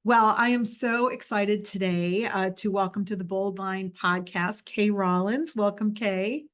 Well, I am so excited today to welcome to the Bold Line podcast, Kay Rawlins. Welcome, Kay.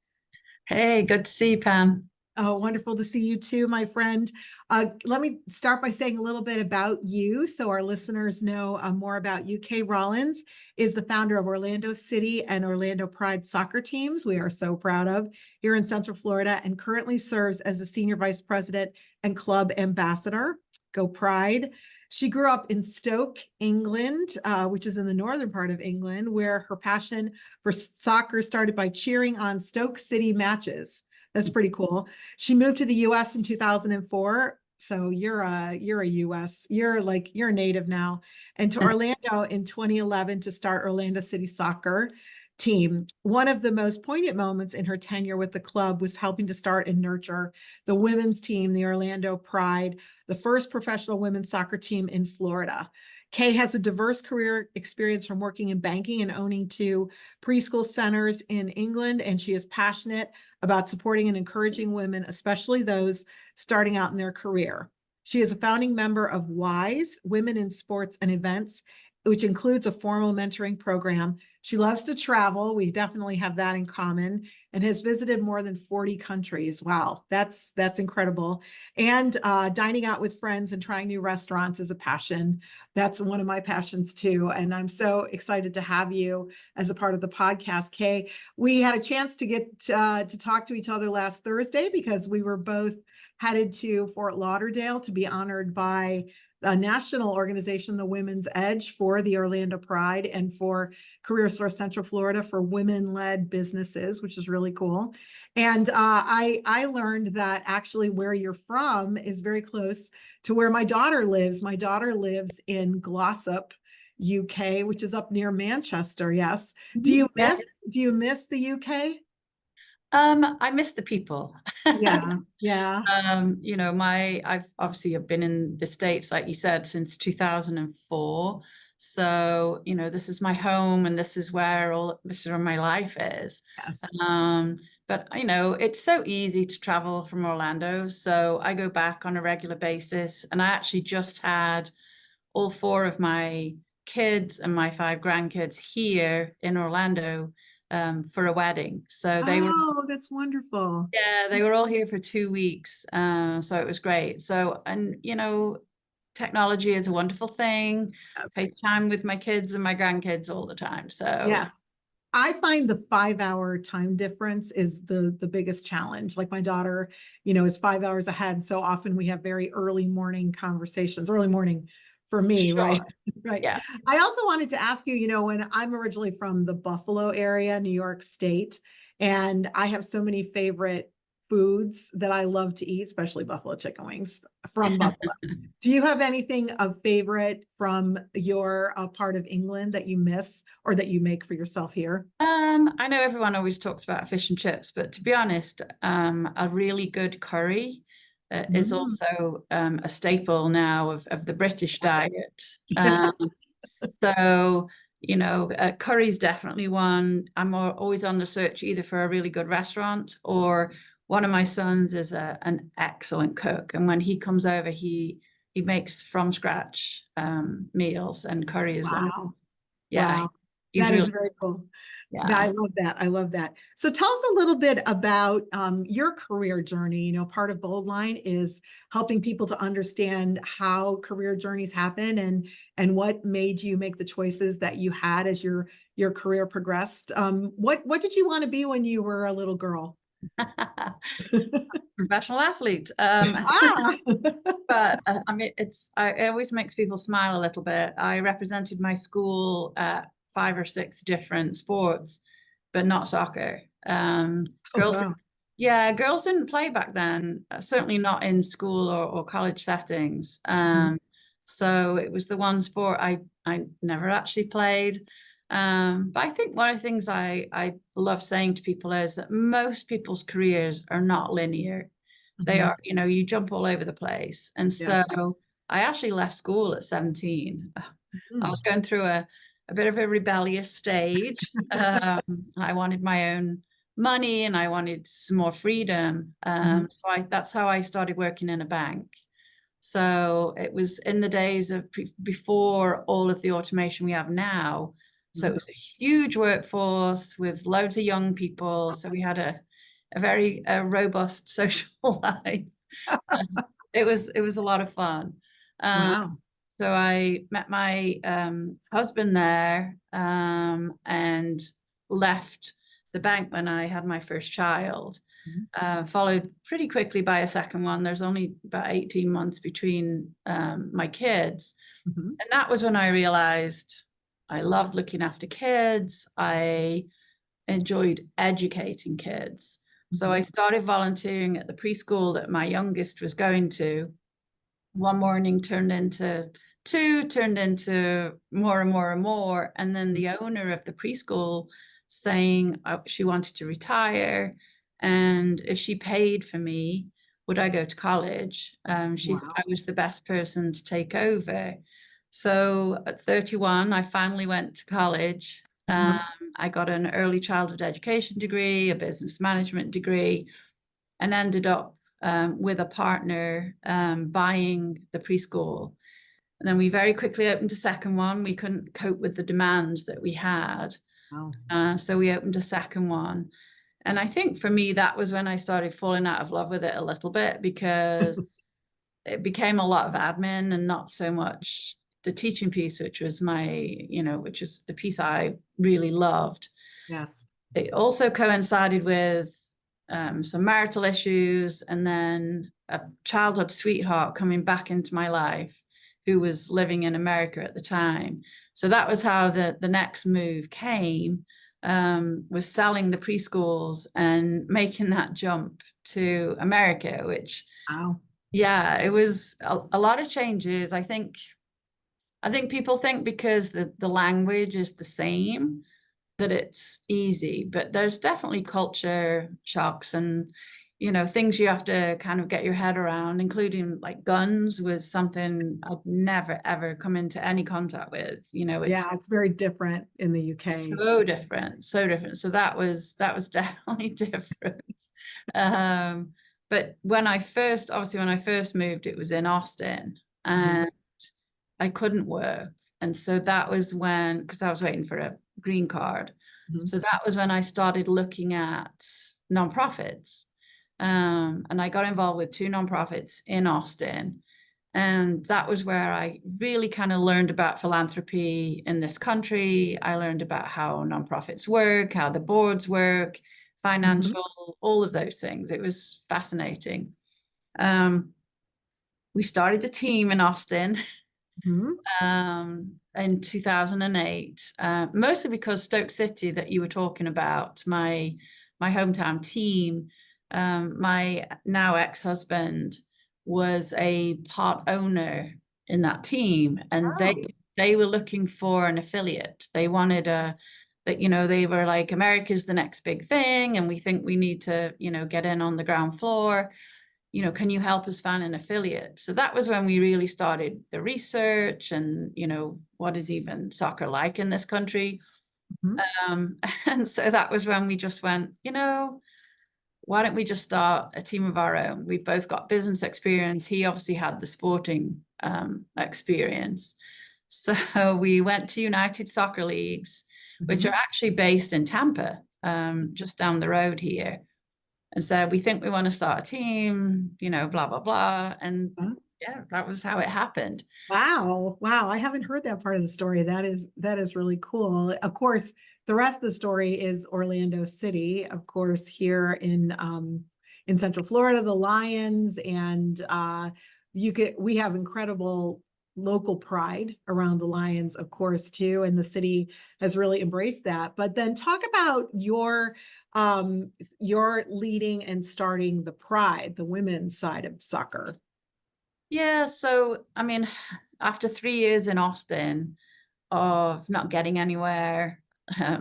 Hey, good to see you, Pam. Oh, wonderful to see you too, my friend. Let me start by saying a little bit about you so our listeners know more about you. Kay Rawlins is the founder of Orlando City and Orlando Pride soccer teams, we are so proud of here in Central Florida, and currently serves as the Senior Vice President and Club Ambassador. Go Pride. She grew up in Stoke, England, which is in the northern part of England, where her passion for soccer started by cheering on Stoke City matches. That's pretty cool. She moved to the US in 2004. So you're a US, you're a native now, and to Orlando in 2011 to start Orlando City Soccer team. One of the most poignant moments in her tenure with the club was helping to start and nurture the women's team, the Orlando Pride, the first professional women's soccer team in Florida. Kay has a diverse career experience from working in banking and owning two preschool centers in England, and she is passionate about supporting and encouraging women, especially those starting out in their career. She is a founding member of WISE, Women in Sports and Events, which includes a formal mentoring program. She loves to travel. We definitely have that in common, and has visited more than 40 countries. Wow, that's incredible. And dining out with friends and trying new restaurants is a passion. That's one of my passions too. And I'm so excited to have you as a part of the podcast, Kay. We had a chance to get to talk to each other last Thursday because we were both headed to Fort Lauderdale to be honored by a national organization, the Women's Edge, for the Orlando Pride and for CareerSource Central Florida for women-led businesses, which is really cool. And I learned that actually where you're from is very close to where my daughter lives. My daughter lives in Glossop, UK, which is up near Manchester. Yes. Yeah. Do you miss the UK? I miss the people. Yeah, yeah. I've been in the States, like you said, since 2004. So, this is my home and this is where my life is. Yes. But it's so easy to travel from Orlando. So I go back on a regular basis, and I actually just had all four of my kids and my five grandkids here in Orlando for a wedding. So Oh, that's wonderful. they were all here for 2 weeks. So it was great. So, and technology is a wonderful thing. Yes. FaceTime with my kids and my grandkids all the time. So Yes. I find the 5 hour time difference is the biggest challenge. Like my daughter, is 5 hours ahead. So often we have very early morning conversations, early morning for me, right? sure. Right. Yeah. I also wanted to ask you, when I'm originally from the Buffalo area, New York State, and I have so many favorite foods that I love to eat, especially buffalo chicken wings from Buffalo. Do you have anything of favorite from your part of England that you miss or that you make for yourself here? I know everyone always talks about fish and chips, but to be honest, a really good curry is Mm. also a staple now of the British diet. Yeah. So, curry's definitely one. I'm always on the search either for a really good restaurant, or one of my sons is an excellent cook. And when he comes over, he makes from scratch meals, and curry is one. Wow. Yeah, Wow. he's That is really, very cool. I yeah. love that. I love that. So tell us a little bit about your career journey. Part of Bold Line is helping people to understand how career journeys happen and what made you make the choices that you had as your career progressed. What did you want to be when you were a little girl? Professional athlete. Ah, But I mean, it always makes people smile a little bit. I represented my school at 5 or 6 different sports, but not soccer. oh, Girls, wow. yeah, girls didn't play back then, certainly not in school or college settings. So it was the one sport I never actually played. But I think one of the things I love saying to people is that most people's careers are not linear. They Mhm. are, you jump all over the place. And so Yes. I actually left school at 17. I was Mhm. going through a bit of a rebellious stage. I wanted my own money and I wanted some more freedom. Mhm. So that's how I started working in a bank. So it was in the days of before all of the automation we have now. So it was a huge workforce with loads of young people. So we had a very robust social life. It was a lot of fun. Wow. So I met my husband there and left the bank when I had my first child. Followed pretty quickly by a second one. There's only about 18 months between my kids. And that was when I realized I loved looking after kids. I enjoyed educating kids. So I started volunteering at the preschool that my youngest was going to. One morning turned into two, turned into more and more and more. And then the owner of the preschool saying she wanted to retire. And if she paid for me, would I go to college? She thought I was the best person to take over. So at 31, I finally went to college. I got an early childhood education degree, a business management degree, and ended up with a partner buying the preschool. And then we very quickly opened a second one. We couldn't cope with the demands that we had. So we opened a second one. And I think for me, that was when I started falling out of love with it a little bit, because it became a lot of admin and not so much the teaching piece, which was which was the piece I really loved. Yes. It also coincided with some marital issues, and then a childhood sweetheart coming back into my life who was living in America at the time. So that was how the next move came, was selling the preschools and making that jump to America, which, yeah, it was a lot of changes. I think people think because the language is the same that it's easy, but there's definitely culture shocks and, things you have to kind of get your head around, including like guns was something I'd never, ever come into any contact with. It's very different in the UK. So different, so different. So that was definitely different. But when I first moved, it was in Austin, and I couldn't work. And so that was when, because I was waiting for a green card. So that was when I started looking at nonprofits. And I got involved with 2 nonprofits in Austin. And that was where I really kind of learned about philanthropy in this country. I learned about how nonprofits work, how the boards work, financial, all of those things. It was fascinating. We started a team in Austin in 2008, mostly because Stoke City that you were talking about, my hometown team, my now ex-husband was a part owner in that team, and they were looking for an affiliate. They wanted they were like, America's the next big thing, and we think we need to, get in on the ground floor. Can you help us find an affiliate? So that was when we really started the research and, what is even soccer like in this country? And so that was when we just went, why don't we just start a team of our own? We've both got business experience. He obviously had the sporting experience. So we went to United Soccer Leagues, which are actually based in Tampa, just down the road here. And said, we think we want to start a team, blah, blah, blah. And yeah, that was how it happened. Wow. I haven't heard that part of the story. That is really cool. Of course, the rest of the story is Orlando City, of course, here in Central Florida, the Lions, and we have incredible local pride around the Lions, of course, too, and the city has really embraced that. But then talk about your leading and starting the Pride, the women's side of soccer. Yeah, so I mean, after 3 years in Austin of not getting anywhere,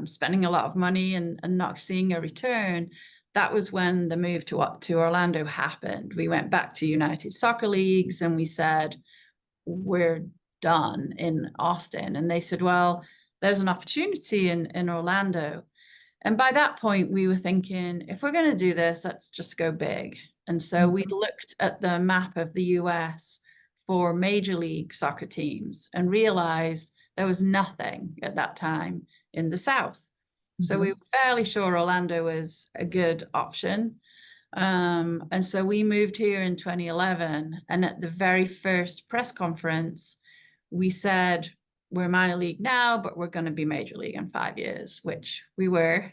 spending a lot of money and not seeing a return, that was when the move to Orlando happened. We went back to United Soccer Leagues and we said, we're done in Austin. And they said, well, there's an opportunity in Orlando. And by that point, we were thinking, if we're going to do this, let's just go big. And so we looked at the map of the US for Major League soccer teams and realized there was nothing at that time in the South. So we were fairly sure Orlando was a good option. And so we moved here in 2011. And at the very first press conference, we said, we're minor league now, but we're going to be major league in 5 years, which we were.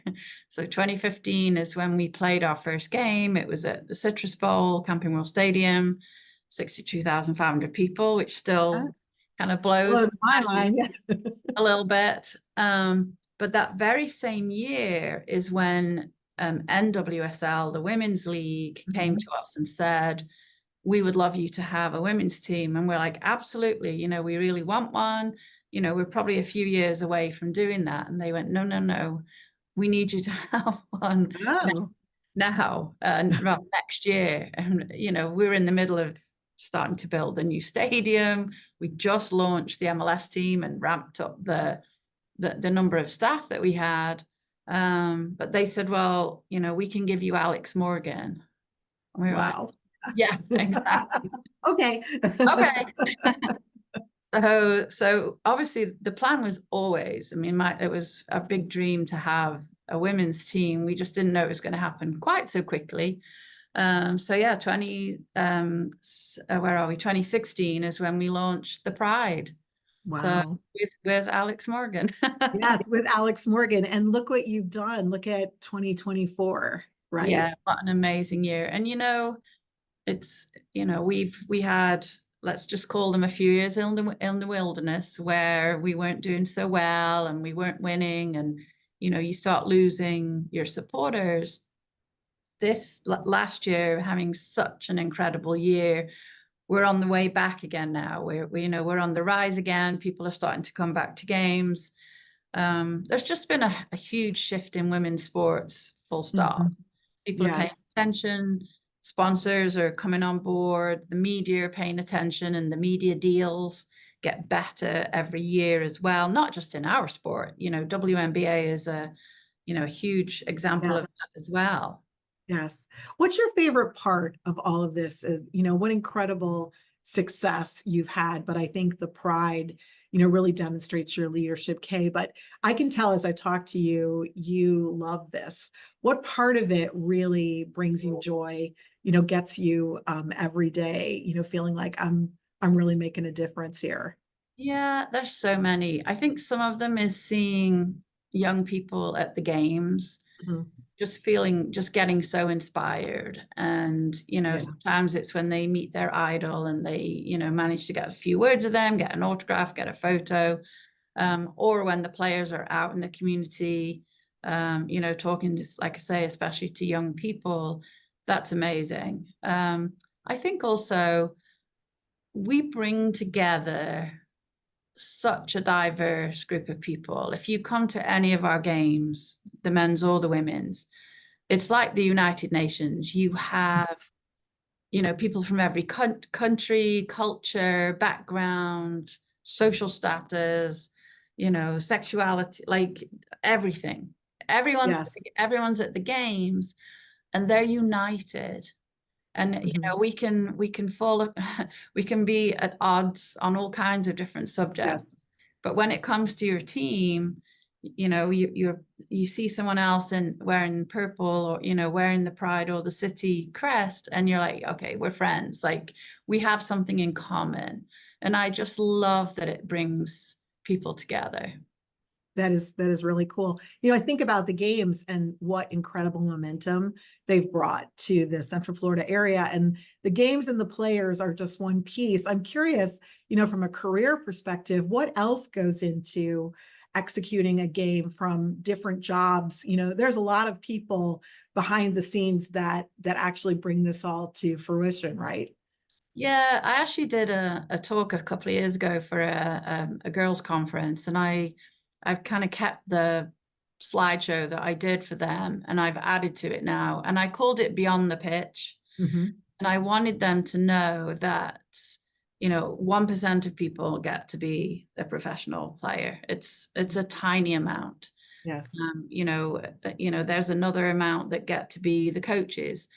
So 2015 is when we played our first game. It was at the Citrus Bowl, Camping World Stadium, 62,500 people, which still kind of blows my mind. a little bit. But that very same year is when NWSL, the women's league, came to us and said, we would love you to have a women's team. And we're like, absolutely, you know, we really want one. You know, we're probably a few years away from doing that. And they went, no, no, no, we need you to have one now, well, next year. And, you know, we're in the middle of starting to build a new stadium. We just launched the MLS team and ramped up the number of staff that we had. But they said, well, you know, we can give you Alex Morgan. And we were like, yeah, exactly. Okay. So obviously the plan was always, I mean, it was a big dream to have a women's team. We just didn't know it was going to happen quite so quickly. So yeah, 2016 is when we launched the Pride. Wow. So with Alex Morgan. Yes, with Alex Morgan. And look what you've done. Look at 2024, right? Yeah, what an amazing year. And, you know, it's, you know, we had, let's just call them a few years in the wilderness where we weren't doing so well and we weren't winning, and, you know, you start losing your supporters. This last year, having such an incredible year, we're on the way back again now. You know, we're on the rise again. People are starting to come back to games. There's just been a huge shift in women's sports, full stop. People are paying attention. Sponsors are coming on board. The media are paying attention, and the media deals get better every year as well. Not just in our sport. You know, WNBA is a huge example of that as well. Yes. What's your favorite part of all of this? Is, you know, what incredible success you've had, but I think the Pride, you know, really demonstrates your leadership, Kay. But I can tell as I talk to you, you love this. What part of it really brings you joy, you know, gets you every day, you know, feeling like I'm really making a difference here? Yeah, there's so many. I think some of them is seeing young people at the games, just getting so inspired. And, you know, sometimes it's when they meet their idol and they, you know, manage to get a few words of them, get an autograph, get a photo, or when the players are out in the community, you know, talking to, like I say, especially to young people. That's amazing. I think also we bring together such a diverse group of people. If you come to any of our games, the men's or the women's, it's like the United Nations. You have, you know, people from every country, culture, background, social status, you know, sexuality, like everything. Everyone's at the games, and they're united. And, you know, we can we can be at odds on all kinds of different subjects. But when it comes to your team, you know, you see someone else wearing purple, or, you know, wearing the Pride or the city crest, and you're like, okay, we're friends. Like, we have something in common. And I just love that it brings people together. That is really cool. You know, I think about the games and what incredible momentum they've brought to the Central Florida area, and the games and the players are just one piece. I'm curious, you know, from a career perspective, what else goes into executing a game from different jobs? You know, there's a lot of people behind the scenes that actually bring this all to fruition, right? Yeah, I actually did a talk a couple of years ago for a girls' conference, and I've kind of kept the slideshow that I did for them, and I've added to it now. And I called it Beyond the Pitch. And I wanted them to know that, you know, 1% of people get to be a professional player. It's a tiny amount. Yes. You know, there's another amount that get to be the coaches.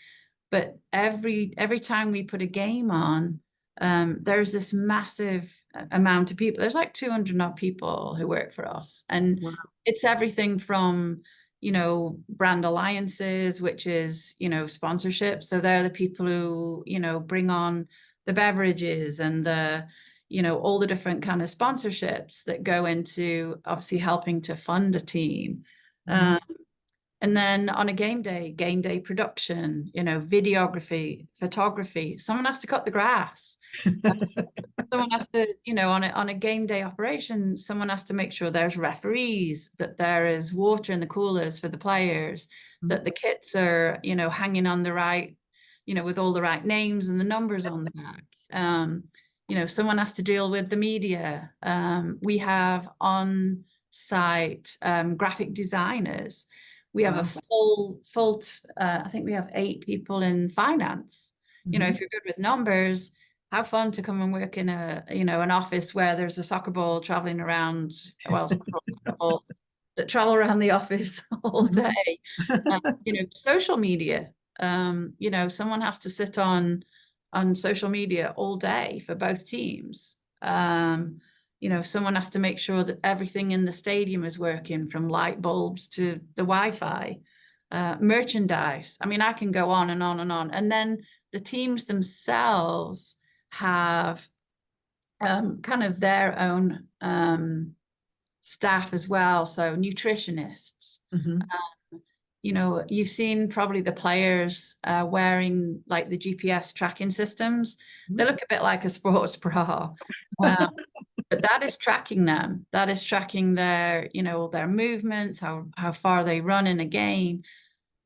But every time we put a game on, there's this massive amount of people. There's like 200 odd people who work for us, and Wow. it's everything from, you know, brand alliances, which is, you know, sponsorship. So they're the people who, you know, bring on the beverages and the, you know, all the different kind of sponsorships that go into obviously helping to fund a team. Mhm. And then on a game day production, you know, videography, photography, someone has to cut the grass. Someone has to, you know, on a game day operation, someone has to make sure there's referees, that there is water in the coolers for the players, that the kits are, you know, hanging on the right, you know, with all the right names and the numbers on the back. You know, someone has to deal with the media. We have on site graphic designers. We have a Wow. I think we have 8 people in finance. You know, Mhm. if you're good with numbers, how fun to come and work in a, you know, an office where there's a soccer ball traveling around, well, soccer balls that travel around the office all Mhm. day. You know, social media, you know, someone has to sit on social media all day for both teams. You know, someone has to make sure that everything in the stadium is working, from light bulbs to the Wi-Fi, merchandise. I mean, I can go on and on and on. And then the teams themselves have kind of their own staff as well. So nutritionists. Mhm. You know, you've seen probably the players wearing like the GPS tracking systems. They Mhm. look a bit like a sports bra. Um, but that is tracking them. That is tracking their, you know, their movements, how far they run in a game.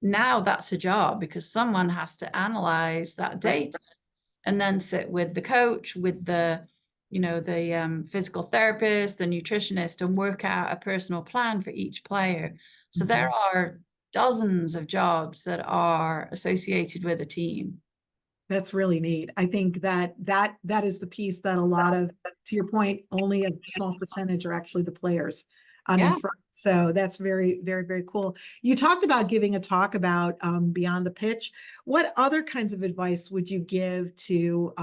Now that's a job, because someone has to analyze that Right. data and then sit with the coach, with the, you know, the physical therapist, the nutritionist, and work out a personal plan for each player. So there Mhm. are dozens of jobs that are associated with a team. That's really neat. I think that is the piece that a lot of, to your point, only a small percentage are actually the players on in Yeah. front. So that's very, very, very cool. You talked about giving a talk about beyond the pitch. What other kinds of advice would you give to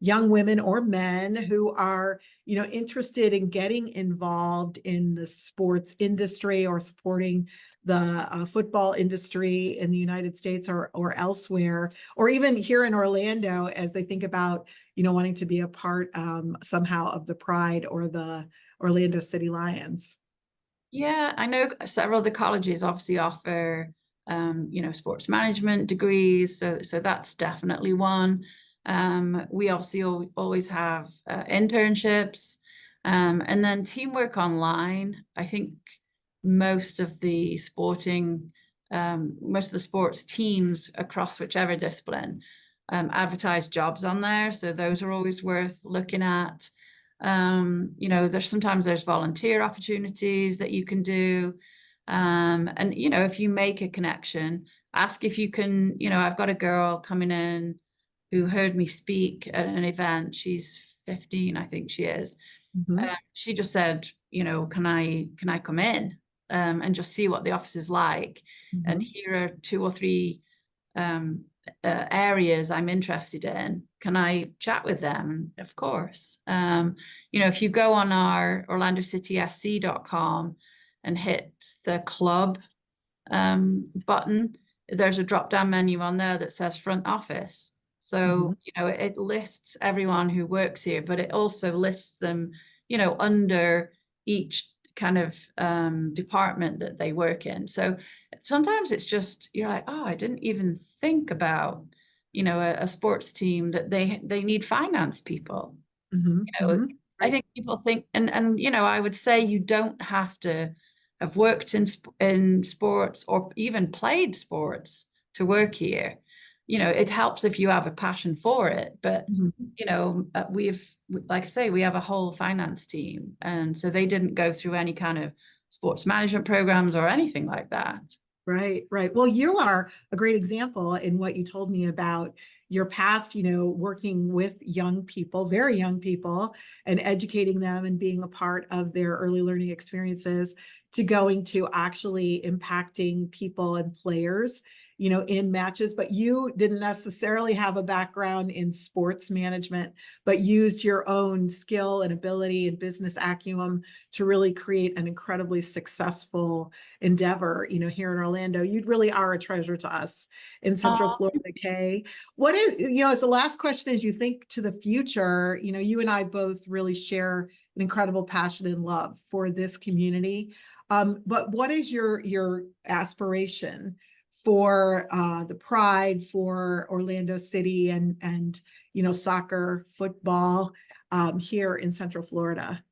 young women or men who are, you know, interested in getting involved in the sports industry or supporting the football industry in the United States or elsewhere, or even here in Orlando, as they think about, you know, wanting to be a part somehow of the Pride or the Orlando City Lions? Yeah, I know several of the colleges obviously offer, you know, sports management degrees. So that's definitely one. We obviously always have internships, and then teamwork online. I think most of the most of the sports teams across whichever discipline advertise jobs on there. So those are always worth looking at. You know, there's volunteer opportunities that you can do. And, you know, if you make a connection, ask if you can, you know, I've got a girl coming in who heard me speak at an event. She's 15, I think she is. Mhm. She just said, you know, can I come in and just see what the office is like? And Mhm. here are 2 or 3 um, areas I'm interested in. Can I chat with them? Of course. You know, if you go on our orlandocitysc.com and hit the club button, there's a drop down menu on there that says front office. So, Mhm. you know, it lists everyone who works here, but it also lists them, you know, under each kind of department that they work in. So sometimes it's just, you're like, oh, I didn't even think about, you know, a sports team that they need finance people. Mhm. You know, Mhm. I Right. think people think, and you know, I would say you don't have to have worked in sports or even played sports to work here. You know, it helps if you have a passion for it, but Mhm. you know, like I say, we have a whole finance team, and so they didn't go through any kind of sports management programs or anything like that. Right, right. Well, you are a great example in what you told me about your past, you know, working with young people, very young people, and educating them and being a part of their early learning experiences, to going to actually impacting people and players in matches, but you didn't necessarily have a background in sports management, but used your own skill and ability and business acumen to really create an incredibly successful endeavor, here in Orlando. You really are a treasure to us in Central Florida, Kay. What is, as the last question, as you think to the future, you and I both really share an incredible passion and love for this community. But what is your aspiration for the Pride, for Orlando City, and soccer, football here in Central Florida?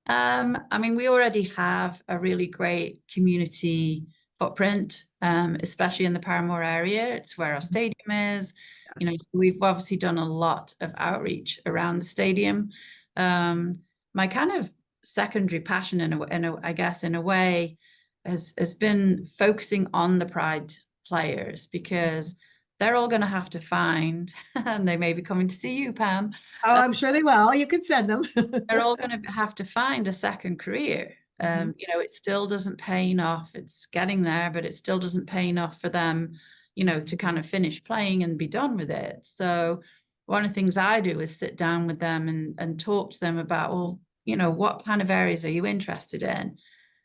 I mean, we already have a really great community footprint, especially in the Paramore area. It's where our stadium is. Yes. We've obviously done a lot of outreach around the stadium. My kind of secondary passion, I guess, in a way, has been focusing on the Pride players, because they're all going to have to find, and they may be coming to see you, Pam. Oh, I'm sure they will. You can send them. They're all going to have to find a second career. It still doesn't pay enough. It's getting there, but it still doesn't pay enough for them, to kind of finish playing and be done with it. So one of the things I do is sit down with them and talk to them about, well, what kind of areas are you interested in?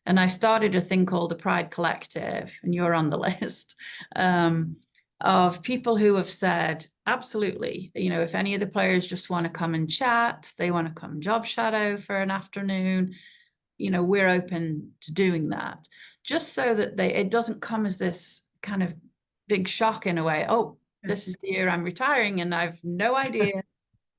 And I started a thing called the Pride Collective, and you're on the list, of people who have said, absolutely, if any of the players just want to come and chat, they want to come job shadow for an afternoon, we're open to doing that, just so that it doesn't come as this kind of big shock in a way. Oh, this is the year I'm retiring and I've no idea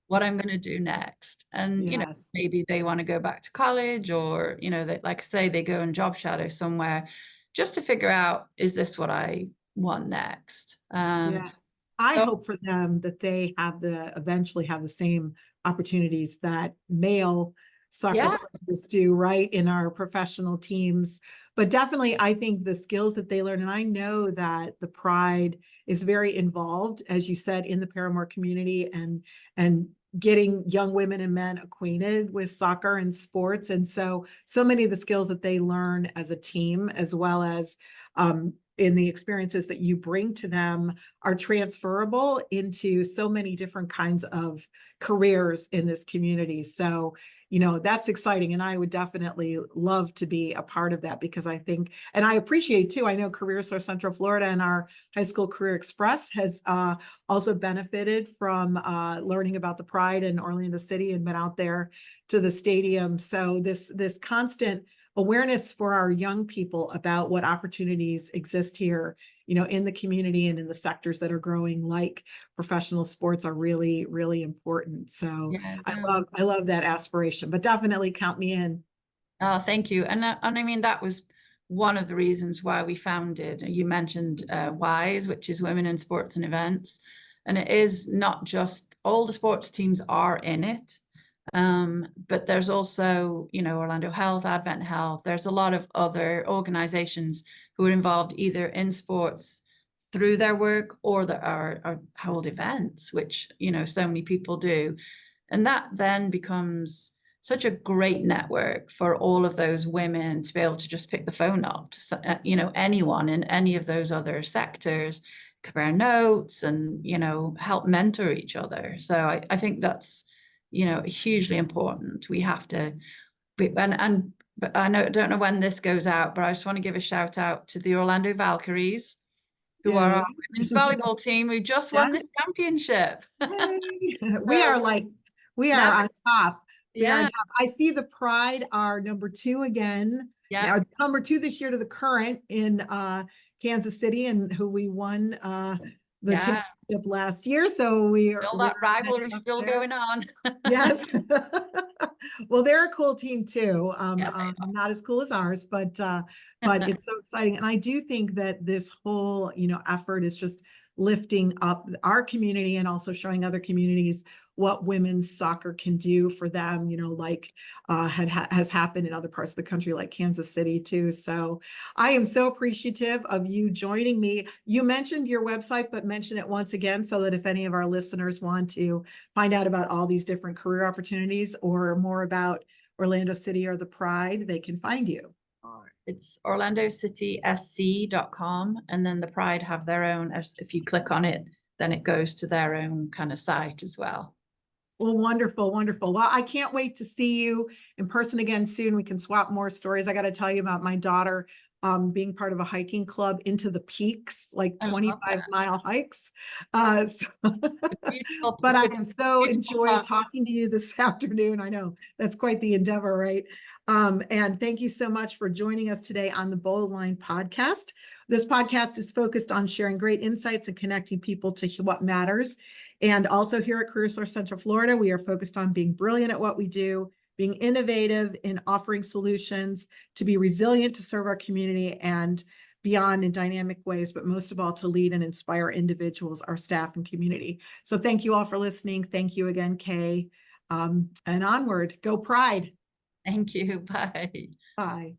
what I'm going to do next. And, Yes. maybe they want to go back to college, or, they, like I say, they go and job shadow somewhere just to figure out, is this what I want next? Yeah. I So, hope for them that they eventually have the same opportunities that male soccer yeah, players do, right, in our professional teams. But definitely, I think the skills that they learn, and I know that the Pride is very involved, as you said, in the Paramore community, and getting young women and men acquainted with soccer and sports. And so many of the skills that they learn as a team, as well as in the experiences that you bring to them, are transferable into so many different kinds of careers in this community. So, that's exciting. And I would definitely love to be a part of that, because I think, and I appreciate too, I know CareerSource Central Florida and our High School Career Express has also benefited from learning about the Pride in Orlando City and been out there to the stadium. So this constant awareness for our young people about what opportunities exist here, in the community and in the sectors that are growing, like professional sports, are really, really important. So yeah, I love that aspiration, but definitely count me in. Oh, thank you. And I mean, that was one of the reasons why we founded. You mentioned WISE, which is Women in Sports and Events. And it is not just all the sports teams are in it, but there's also, Orlando Health, Advent Health. There's a lot of other organizations who are involved either in sports through their work, or that are hold events, which, so many people do. And that then becomes such a great network for all of those women to be able to just pick the phone up to, anyone in any of those other sectors, compare notes, and, help mentor each other. So I think that's, hugely important. We have to be, but I don't know when this goes out, but I just want to give a shout out to the Orlando Valkyries, who are Yeah. our women's volleyball team, who just won the championship. We are we are Now, on top. We are on yeah, top. I see the Pride are number 2 again. yeah, Now, number 2 this year to the Current in Kansas City, and who we won the yeah. championship last year. So we're That rivalry up still there. going on. Yes. Well, they're a cool team too. Yeah, Not as cool as ours, but it's so exciting. And I do think that this whole, effort is just lifting up our community and also showing other communities what women's soccer can do for them, like has happened in other parts of the country, like Kansas City too. So I am so appreciative of you joining me. You mentioned your website, but mention it once again, so that if any of our listeners want to find out about all these different career opportunities or more about Orlando City or the Pride, they can find you. It's orlandocitysc.com, and then the Pride have their own, if you click on it, then it goes to their own kind of site as well. Well, wonderful, wonderful. Well, I can't wait to see you in person again soon. We can swap more stories. I got to tell you about my daughter being part of a hiking club into the peaks, like 25-mile hikes. But I am so enjoyed talking to you this afternoon. I know that's quite the endeavor, right? And thank you so much for joining us today on the Bold Line podcast. This podcast is focused on sharing great insights and connecting people to what matters. And also here at CareerSource Central Florida, we are focused on being brilliant at what we do, being innovative in offering solutions, to be resilient, to serve our community and beyond in dynamic ways, but most of all, to lead and inspire individuals, our staff and community. So thank you all for listening. Thank you again, Kay. And onward, go Pride. Thank you. Bye. Bye.